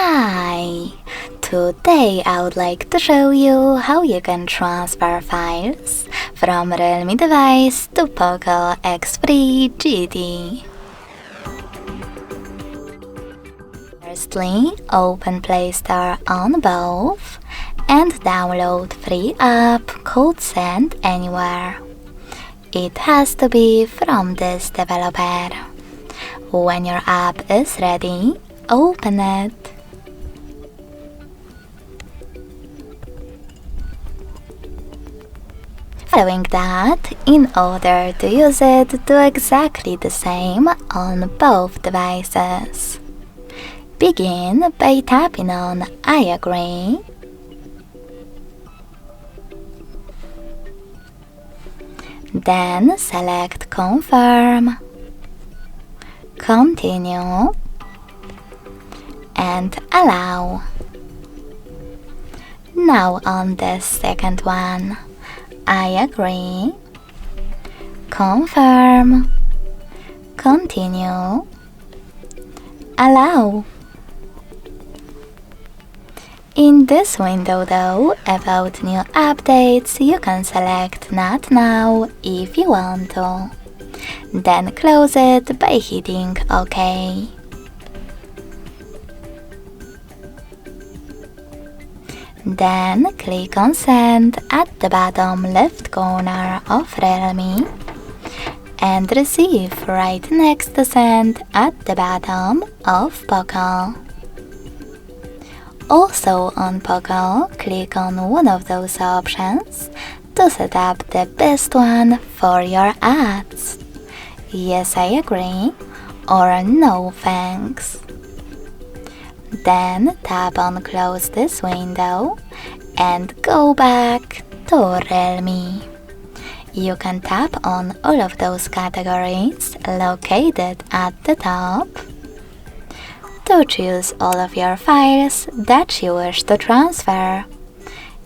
Hi! Today I would like to show you how you can transfer files from Realme device to POCO X3 GT. Firstly, open Play Store on both and download free app called Send Anywhere. It has to be from this developer. When your app is ready, open it. Following that, in order to use it, do exactly the same on both devices. Begin by tapping on I agree. Then select Confirm, Continue, and Allow. Now on the second one, I agree, Confirm, Continue, Allow. In this window though, about new updates, you can select Not Now if you want to. Then close it by hitting OK. Then click on Send at the bottom left corner of Realme and Receive right next to Send at the bottom of POCO. Also on POCO, click on one of those options to set up the best one for your ads. Yes, I agree, or no thanks. Then tap on Close this window and go back to Realme. You can tap on all of those categories located at the top to choose all of your files that you wish to transfer.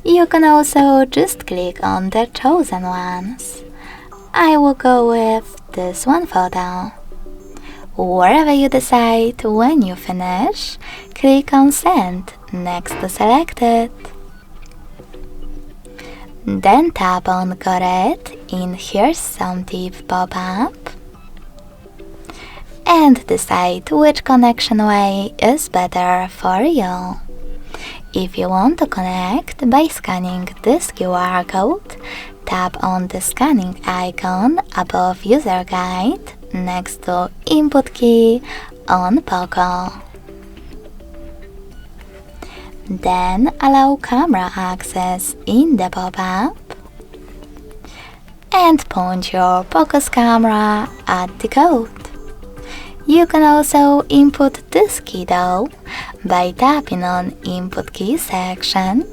You can also just click on the chosen ones. I will go with this one photo. Wherever you decide, when you finish, click on Send next to select it. Then tap on Got it in Here's Some Tip pop-up and decide which connection way is better for you. If you want to connect by scanning this QR code, tap on the scanning icon above User Guide next to Input key on POCO. Then allow camera access in the pop-up and point your POCO's camera at the code. You can also input this key though by tapping on Input key section,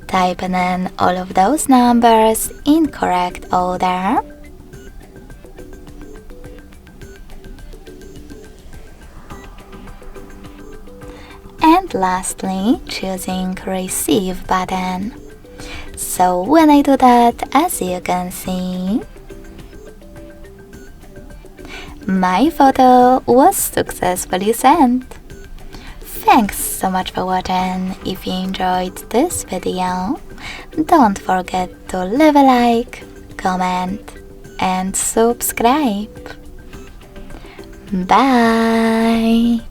typing in all of those numbers in correct order, and lastly choosing Receive button. So when I do that, as you can see, my photo was successfully sent. Thanks so much for watching. If you enjoyed this video, don't forget to leave a like, comment and subscribe. Bye!